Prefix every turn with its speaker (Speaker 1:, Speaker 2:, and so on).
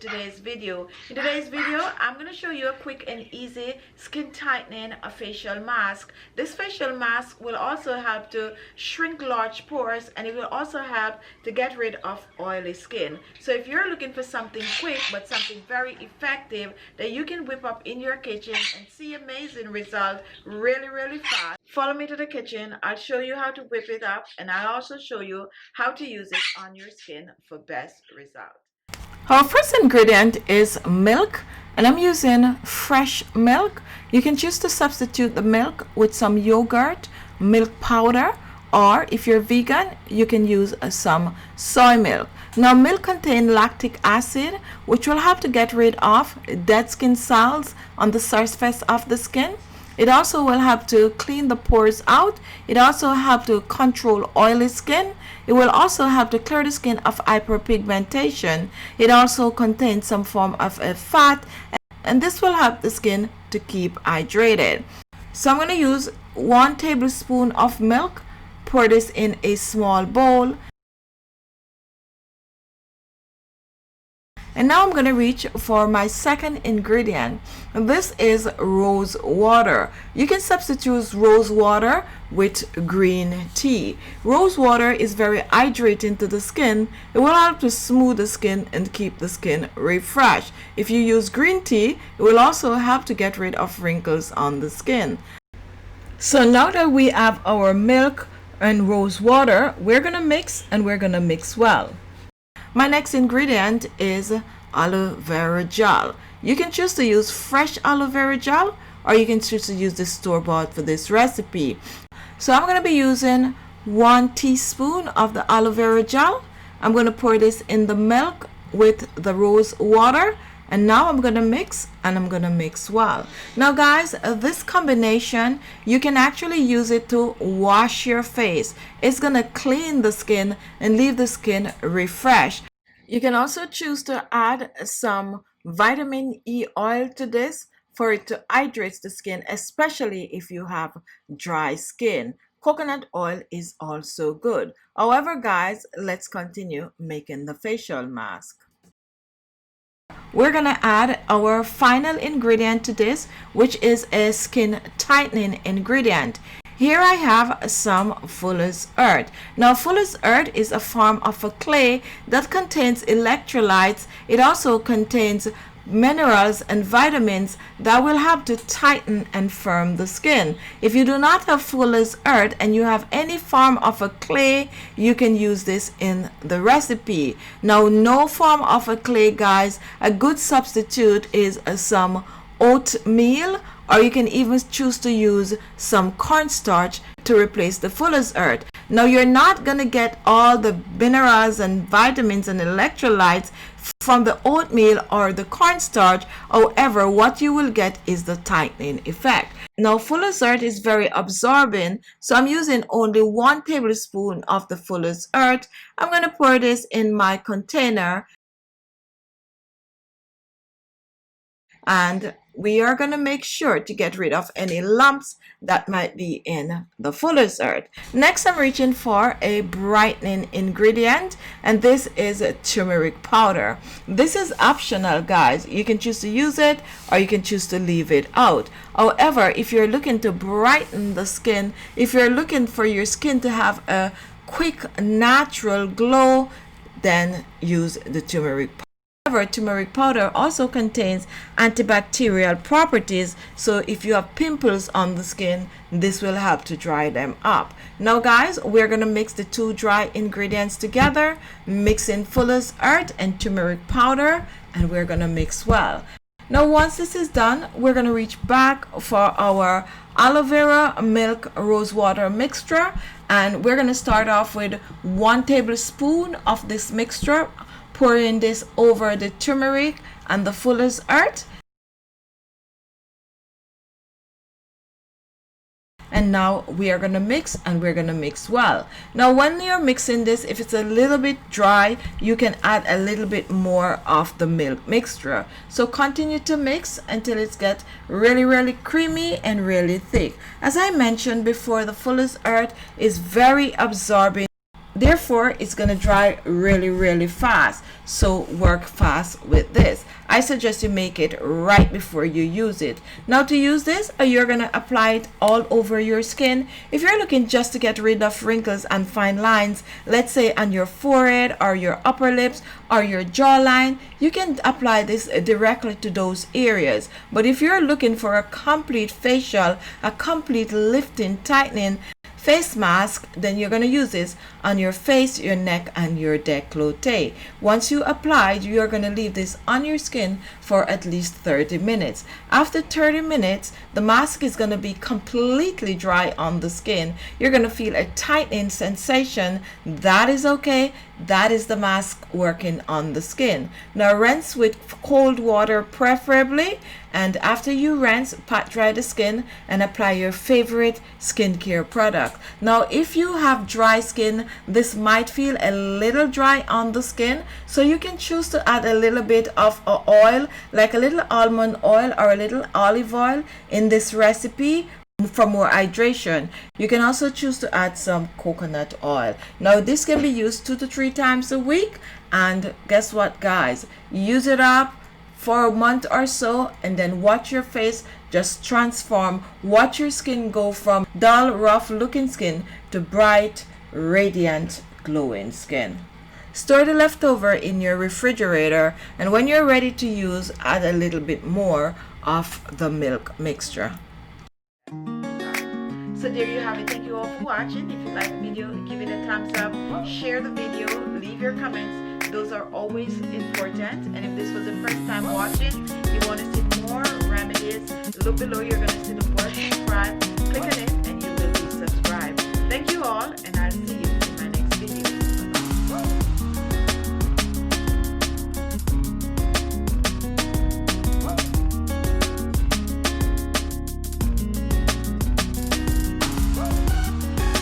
Speaker 1: today's video. In today's video, I'm going to show you a quick and easy skin tightening facial mask. This facial mask will also help to shrink large pores, and it will also help to get rid of oily skin. So if you're looking for something quick but something very effective that you can whip up in your kitchen and see amazing results really fast, follow me to the kitchen. I'll show you how to whip it up, and I'll also show you how to use it on your skin for best results.
Speaker 2: Our first ingredient is milk, and I'm using fresh milk. You can choose to substitute the milk with some yogurt, milk powder, or if you're vegan, you can use some soy milk. Now, milk contains lactic acid, which will help to get rid of dead skin cells on the surface of the skin. It also will help to clean the pores out. It also helps to control oily skin. It will also help to clear the skin of hyperpigmentation. It also contains some form of a fat, and this will help the skin to keep hydrated. So I'm going to use 1 tablespoon of milk. Pour this in a small bowl. And now I'm going to reach for my second ingredient. This is rose water. You can substitute rose water with green tea. Rose water is very hydrating to the skin. It will help to smooth the skin and keep the skin refreshed. If you use green tea, it will also help to get rid of wrinkles on the skin. So now that we have our milk and rose water, we're going to mix, and we're going to mix well. My next ingredient is aloe vera gel. You can choose to use fresh aloe vera gel, or you can choose to use the store-bought for this recipe. So I'm going to be using 1 teaspoon of the aloe vera gel. I'm going to pour this in the milk with the rose water, and now I'm going to mix, and I'm going to mix well. Now guys, this combination, you can actually use it to wash your face. It's going to clean the skin and leave the skin refreshed. You can also choose to add some vitamin E oil to this for it to hydrate the skin, especially if you have dry skin. Coconut oil is also good. However guys, let's continue making the facial mask. We're going to add our final ingredient to this, which is a skin tightening ingredient. Here I have some Fuller's Earth. Now Fuller's Earth is a form of a clay that contains electrolytes. It also contains minerals and vitamins that will help to tighten and firm the skin. If you do not have Fuller's Earth and you have any form of a clay, you can use this in the recipe. Now, no form of a clay, guys. A good substitute is some oatmeal, or you can even choose to use some cornstarch to replace the Fuller's Earth. Now, you're not going to get all the minerals and vitamins and electrolytes from the oatmeal or the cornstarch. However, what you will get is the tightening effect. Now, Fuller's Earth is very absorbing, so I'm using only 1 tablespoon of the Fuller's Earth. I'm going to pour this in my container, and we are going to make sure to get rid of any lumps that might be in the Fuller's Earth. Next, I'm reaching for a brightening ingredient, and this is turmeric powder. This is optional, guys. You can choose to use it, or you can choose to leave it out. However, if you're looking to brighten the skin, if you're looking for your skin to have a quick natural glow, then use the turmeric powder. However, turmeric powder also contains antibacterial properties, so if you have pimples on the skin, this will help to dry them up. Now guys, we're going to mix the 2 dry ingredients together, mix in Fuller's Earth and turmeric powder, and we're going to mix well. Now once this is done, we're going to reach back for our aloe vera milk rose water mixture, and we're going to start off with 1 tablespoon of this mixture. Pouring this over the turmeric and the Fuller's Earth. And now we are going to mix, and we're going to mix well. Now when you're mixing this, if it's a little bit dry, you can add a little bit more of the milk mixture. So continue to mix until it gets really creamy and really thick. As I mentioned before, the Fuller's Earth is very absorbing. therefore it's going to dry really fast. So work fast with this. I suggest you make it right before you use it. Now to use this, you're going to apply it all over your skin. If you're looking just to get rid of wrinkles and fine lines, let's say on your forehead or your upper lips or your jawline, you can apply this directly to those areas. But if you're looking for a complete facial, a complete lifting, tightening face mask, then you're going to use this on your face, your neck, and your décolleté. Once you apply, you're going to leave this on your skin for at least 30 minutes. After 30 minutes, the mask is going to be completely dry on the skin. You're going to feel a tightening sensation. That is okay. That is the mask working on the skin. Now rinse with cold water preferably, and after you rinse, pat dry the skin and apply your favorite skincare product. Now if you have dry skin, this might feel a little dry on the skin, so you can choose to add a little bit of oil, like a little almond oil or a little olive oil in this recipe for more hydration. You can also choose to add some coconut oil. Now this can be used 2 to 3 times a week, and guess what guys, use it up for a month or so, and then watch your face just transform. Watch your skin go from dull, rough looking skin to bright, radiant, glowing skin. Store the leftover in your refrigerator, and when you're ready to use, add a little bit more of the milk mixture.
Speaker 1: So there you have it. Thank you all for watching. If you like the video, give it a thumbs up, share the video, leave your comments. Those are always important. And if this was the first time watching, you want to see more remedies, look below. You're going to see the word subscribe. Click on it.